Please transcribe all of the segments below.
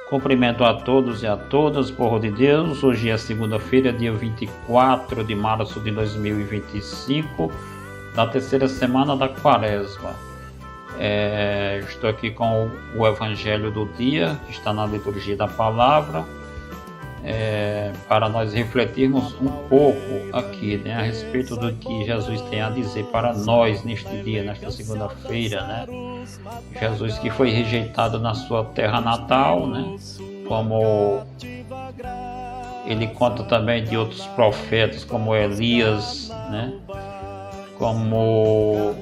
Cumprimento a todos e a todas, povo de Deus. Hoje é segunda-feira, dia 24 de março de 2025, da terceira semana da Quaresma. Estou aqui com o Evangelho do dia, que está na liturgia da palavra, para nós refletirmos um pouco aqui, a respeito do que Jesus tem a dizer para nós neste dia, nesta segunda-feira, Jesus que foi rejeitado na sua terra natal, como ele conta também de outros profetas, como Elias, como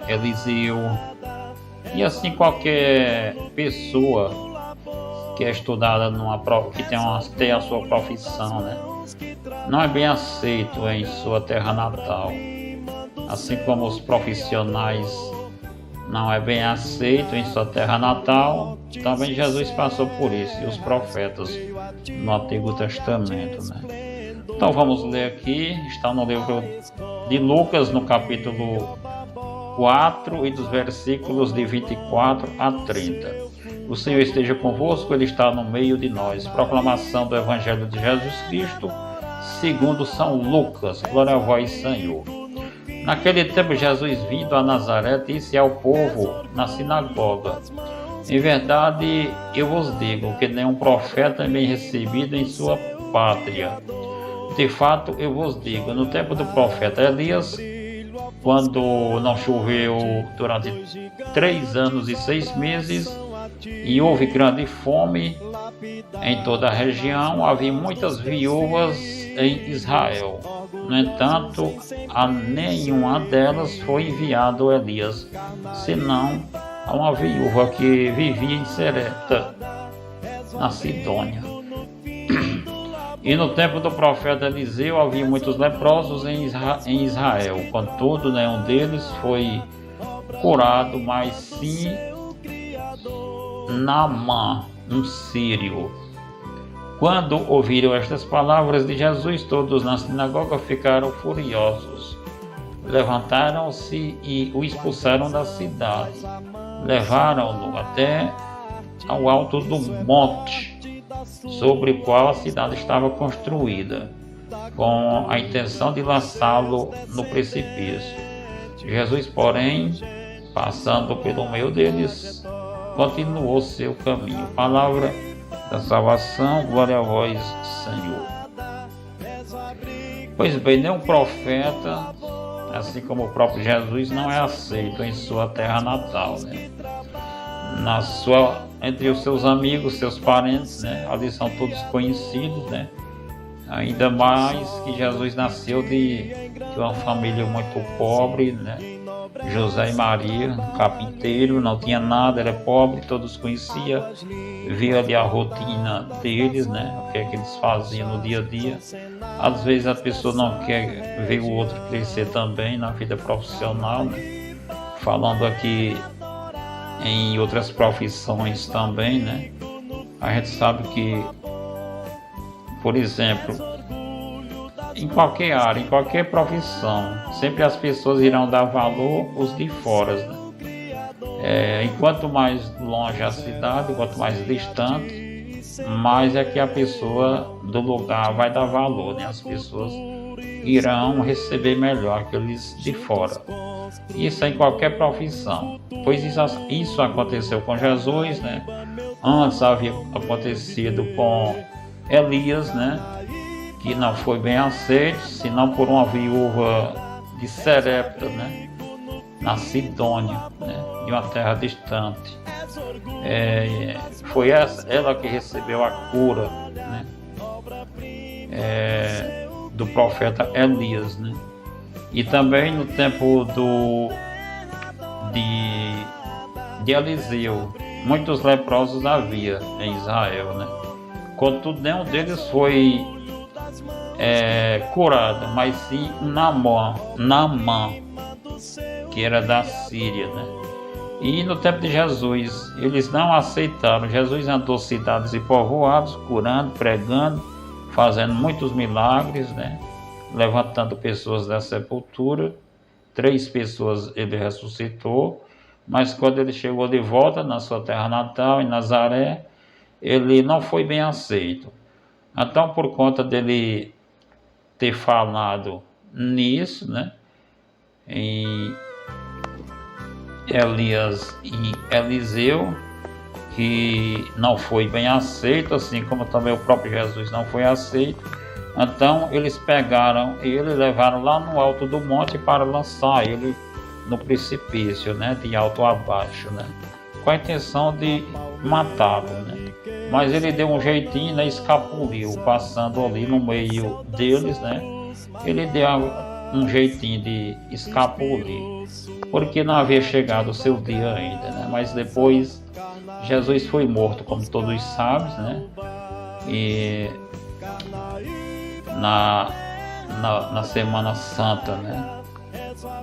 Eliseu, e assim qualquer pessoa que é estudada que tem a sua profissão, não é bem aceito em sua terra natal, assim como os profissionais não é bem aceito em sua terra natal. Também Jesus passou por isso, e os profetas no Antigo Testamento, Então vamos ler aqui, está no livro de Lucas, no capítulo 4 e dos versículos de 24 a 30. O Senhor esteja convosco, Ele está no meio de nós. Proclamação do Evangelho de Jesus Cristo, segundo São Lucas. Glória a vós, Senhor. Naquele tempo, Jesus, vindo a Nazaré, disse ao povo na sinagoga: em verdade, eu vos digo que nenhum profeta é bem recebido em sua pátria. De fato, eu vos digo, no tempo do profeta Elias, quando não choveu durante 3 anos e 6 meses, e houve grande fome em toda a região, havia muitas viúvas em Israel. No entanto, a nenhuma delas foi enviado Elias, senão a uma viúva que vivia em Serepta, na Sidônia. E no tempo do profeta Eliseu havia muitos leprosos em Israel. Contudo, nenhum deles foi curado, mas sim Naamã, um sírio. Quando ouviram estas palavras de Jesus, todos na sinagoga ficaram furiosos. Levantaram-se e o expulsaram da cidade. Levaram-no até ao alto do monte, sobre o qual a cidade estava construída, com a intenção de lançá-lo no precipício. Jesus, porém, passando pelo meio deles, continuou seu caminho. Palavra da salvação, glória a vós, Senhor. Pois bem, nenhum profeta, assim como o próprio Jesus, não é aceito em sua terra natal, entre os seus amigos, seus parentes, ali são todos conhecidos, ainda mais que Jesus nasceu de uma família muito pobre, José e Maria, carpinteiro, não tinha nada, era pobre, todos conheciam, via ali a rotina deles, o que é que eles faziam no dia a dia. Às vezes a pessoa não quer ver o outro crescer também na vida profissional, Falando aqui em outras profissões também, a gente sabe que, por exemplo, em qualquer área, em qualquer profissão, sempre as pessoas irão dar valor os de fora, Enquanto mais longe a cidade, quanto mais distante, mais é que a pessoa do lugar vai dar valor, As pessoas irão receber melhor aqueles de fora. Isso é em qualquer profissão, pois isso aconteceu com Jesus, Antes havia acontecido com Elias, que não foi bem aceito, senão por uma viúva de Serepta, na Sidônia, de uma terra distante. Foi ela que recebeu a cura, do profeta Elias, E também no tempo de Eliseu, muitos leprosos havia em Israel, Contudo, nenhum deles foi curado, mas sim Naamã, que era da Síria, E no tempo de Jesus, eles não aceitaram. Jesus andou cidades e povoados, curando, pregando, fazendo muitos milagres, levantando pessoas da sepultura. 3 pessoas ele ressuscitou, Mas quando ele chegou de volta na sua terra natal, em Nazaré, ele não foi bem aceito. Então, por conta dele ter falado nisso, né, em Elias e Eliseu, que não foi bem aceito, assim como também o próprio Jesus não foi aceito. Então eles pegaram ele e levaram lá no alto do monte para lançar ele no precipício, né, de alto a baixo, né, com a intenção de matá-lo, né. Mas ele deu um jeitinho, né, escapuliu, passando ali no meio deles, né. Ele deu um jeitinho de escapulir, porque não havia chegado o seu dia ainda, né. Mas depois Jesus foi morto, como todos sabem, né. E na Semana Santa, né,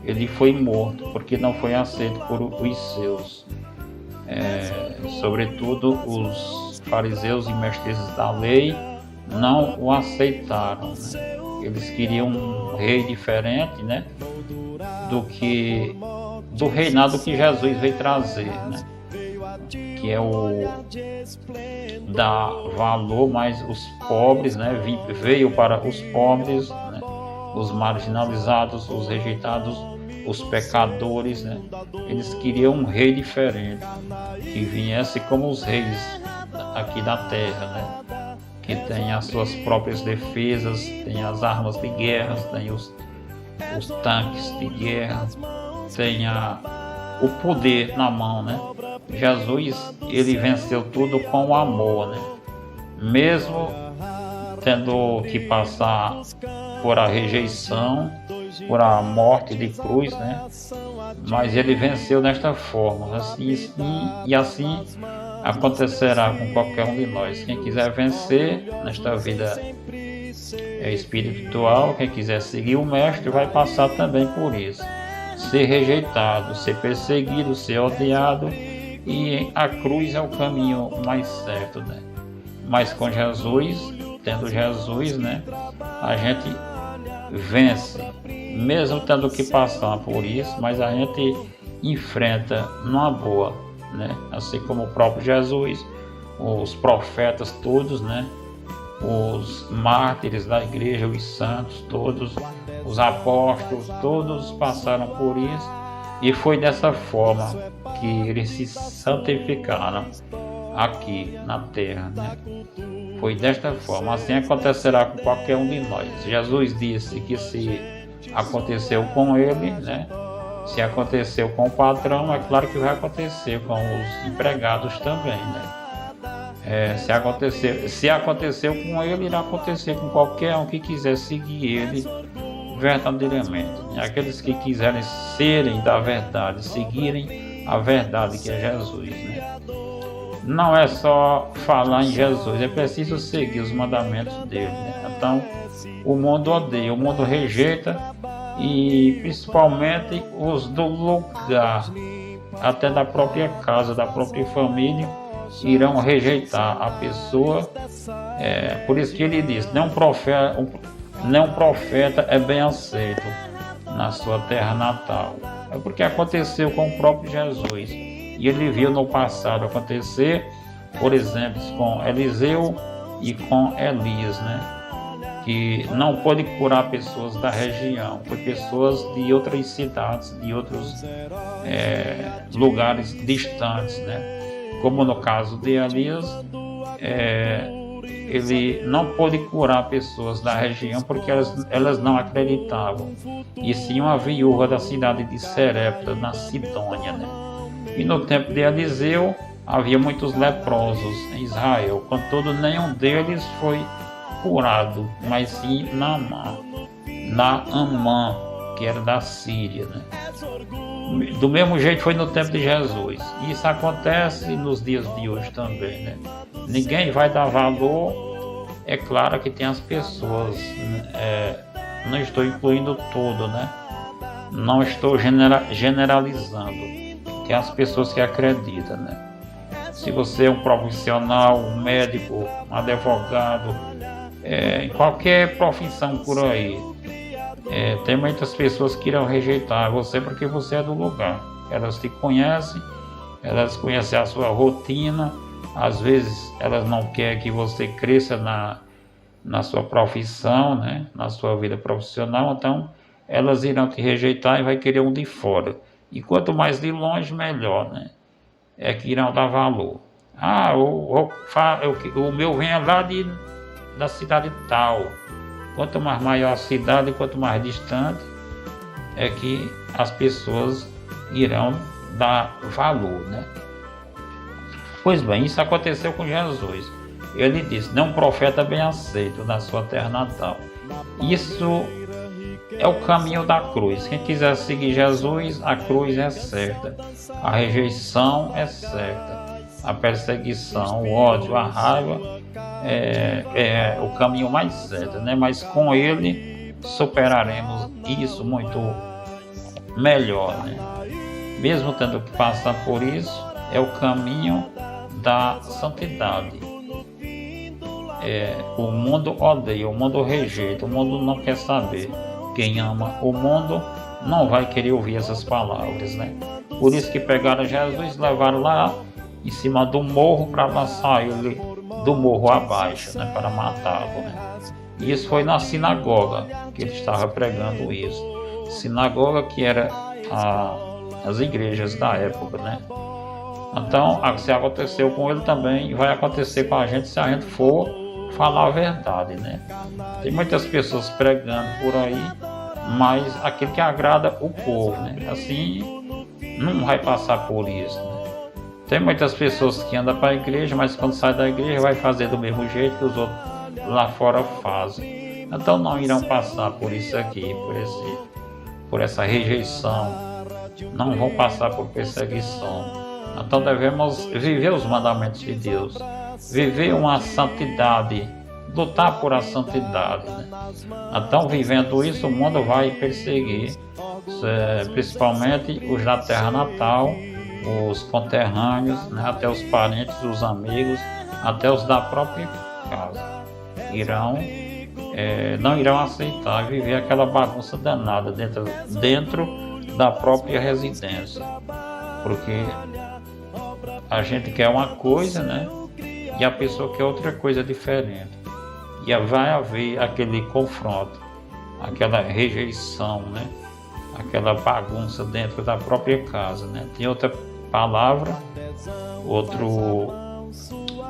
ele foi morto porque não foi aceito por os seus, sobretudo os fariseus e mestres da lei não o aceitaram, né? Eles queriam um rei diferente, né, do reinado que Jesus veio trazer, né, que é o dar valor mais os pobres, né, veio para os pobres, né, os marginalizados, os rejeitados, os pecadores, né. Eles queriam um rei diferente, que viesse como os reis aqui da terra, né, que tem as suas próprias defesas, tem as armas de guerra, tem os tanques de guerra, tem o poder na mão, né. Jesus, ele venceu tudo com o amor, né, mesmo tendo que passar por a rejeição, por a morte de cruz, né, mas ele venceu desta forma, assim acontecerá com qualquer um de nós. Quem quiser vencer nesta vida espiritual, quem quiser seguir o mestre, vai passar também por isso, ser rejeitado, ser perseguido, ser odiado, e a cruz é o caminho mais certo, né? Mas com Jesus, tendo Jesus, né, a gente vence, mesmo tendo que passar por isso, mas a gente enfrenta numa boa, né? Assim como o próprio Jesus, os profetas todos, né, os mártires da igreja, os santos todos, os apóstolos, todos passaram por isso, e foi dessa forma que eles se santificaram aqui na terra, né? Foi desta forma, assim acontecerá com qualquer um de nós. Jesus disse que se aconteceu com ele, né, se aconteceu com o patrão, é claro que vai acontecer com os empregados também, né? Se aconteceu com ele, irá acontecer com qualquer um que quiser seguir ele verdadeiramente. Aqueles que quiserem serem da verdade, seguirem a verdade que é Jesus, né? Não é só falar em Jesus, é preciso seguir os mandamentos dele, né? Então, o mundo odeia, o mundo rejeita, e principalmente os do lugar, até da própria casa, da própria família, irão rejeitar a pessoa. Por isso que ele diz, nem um profeta é bem aceito na sua terra natal. É porque aconteceu com o próprio Jesus, e ele viu no passado acontecer, por exemplo, com Eliseu e com Elias, né, que não pôde curar pessoas da região, foi pessoas de outras cidades, de outros lugares distantes, né, como no caso de Elias. Ele não pôde curar pessoas da região porque elas não acreditavam, e sim uma viúva da cidade de Serepta, na Sidônia, né? E no tempo de Eliseu havia muitos leprosos em Israel, contudo nenhum deles foi curado, mas sim Naamã, que era da Síria, né? Do mesmo jeito foi no tempo de Jesus, e isso acontece nos dias de hoje também, né? Ninguém vai dar valor, é claro que tem as pessoas, não estou incluindo tudo, né? Não estou generalizando, tem as pessoas que acreditam, né? Se você é um profissional, um médico, um advogado, em qualquer profissão por aí, tem muitas pessoas que irão rejeitar você porque você é do lugar. Elas te conhecem, elas conhecem a sua rotina, às vezes elas não querem que você cresça na sua profissão, né? Na sua vida profissional, então elas irão te rejeitar e vai querer um de fora. E quanto mais de longe, melhor, né? É que irão dar valor. Ah, o meu vem lá da cidade tal. Quanto mais maior a cidade, quanto mais distante, é que as pessoas irão dar valor, né? Pois bem, isso aconteceu com Jesus. Ele disse: não profeta bem aceito na sua terra natal. Isso é o caminho da cruz. Quem quiser seguir Jesus, a cruz é certa, a rejeição é certa, a perseguição, o ódio, a raiva é o caminho mais certo, né? Mas com ele superaremos isso muito melhor, né? Mesmo tendo que passar por isso, é o caminho da santidade. O mundo odeia, o mundo rejeita, o mundo não quer saber. Quem ama o mundo não vai querer ouvir essas palavras, né? Por isso que pegaram Jesus e levaram lá em cima do morro para lançar ele do morro abaixo, né? Para matá-lo, né? E isso foi na sinagoga que ele estava pregando isso. Sinagoga que era as igrejas da época, né? Então, se aconteceu com ele também, vai acontecer com a gente se a gente for falar a verdade, né? Tem muitas pessoas pregando por aí, mas aquele que agrada o povo, né? Assim, não vai passar por isso, né? Tem muitas pessoas que andam para a igreja, mas quando sai da igreja vai fazer do mesmo jeito que os outros lá fora fazem. Então não irão passar por isso aqui, por essa rejeição. Não vão passar por perseguição. Então devemos viver os mandamentos de Deus, viver uma santidade, lutar por a santidade, né? Então, vivendo isso, o mundo vai perseguir, principalmente os da terra natal, os conterrâneos, né? Até os parentes, os amigos, até os da própria casa. Não irão aceitar viver aquela bagunça danada dentro da própria residência, porque a gente quer uma coisa, né? E a pessoa quer outra coisa diferente. E vai haver aquele confronto, aquela rejeição, né? Aquela bagunça dentro da própria casa, né? Tem outra palavra,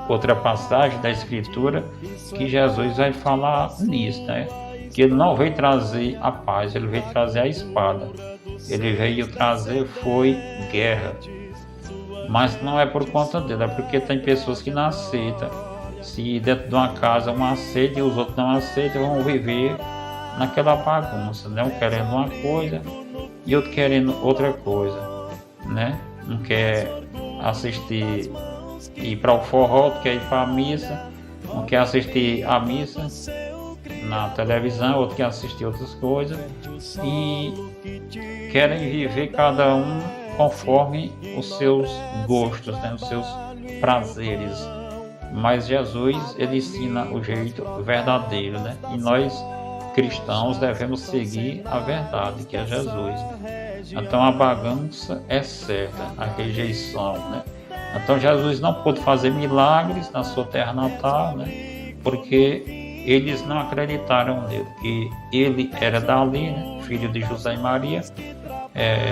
outra passagem da Escritura que Jesus vai falar nisso, né? Que ele não veio trazer a paz, ele veio trazer a espada. Ele veio trazer guerra. Mas não é por conta dele, é porque tem pessoas que não aceitam. Se dentro de uma casa um aceita e os outros não aceitam, vão viver naquela bagunça, né? Um querendo uma coisa e outro querendo outra coisa, né? Um quer assistir, ir para o forró, outro quer ir para a missa, um quer assistir a missa na televisão, outro quer assistir outras coisas e querem viver cada um conforme os seus gostos, né? Os seus prazeres. Mas Jesus, ele ensina o jeito verdadeiro, né? E nós, cristãos, devemos seguir a verdade, que é Jesus. Então a bagunça é certa, a rejeição, né? Então Jesus não pôde fazer milagres na sua terra natal, né? Porque eles não acreditaram nele, que ele era dali, né? Filho de José e Maria.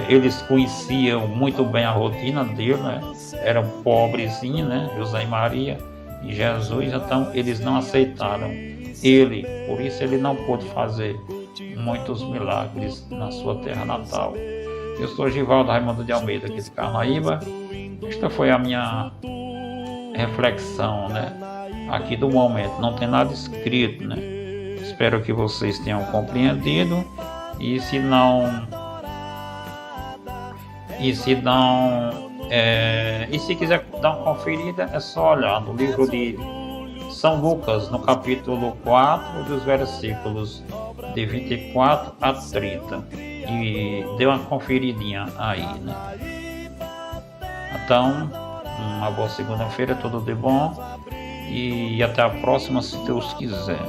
Eles conheciam muito bem a rotina dele, né? Eram pobrezinhos, né? José e Maria e Jesus, então eles não aceitaram ele, por isso ele não pôde fazer muitos milagres na sua terra natal. Eu sou Givaldo Raimundo de Almeida, aqui de Carnaíba. Esta foi a minha reflexão, né? Aqui do momento, não tem nada escrito, né? Espero que vocês tenham compreendido e se quiser dar uma conferida, é só olhar no livro de São Lucas, no capítulo 4, dos versículos de 24 a 30. E dê uma conferidinha aí, né? Então, uma boa segunda-feira, tudo de bom. E até a próxima, se Deus quiser.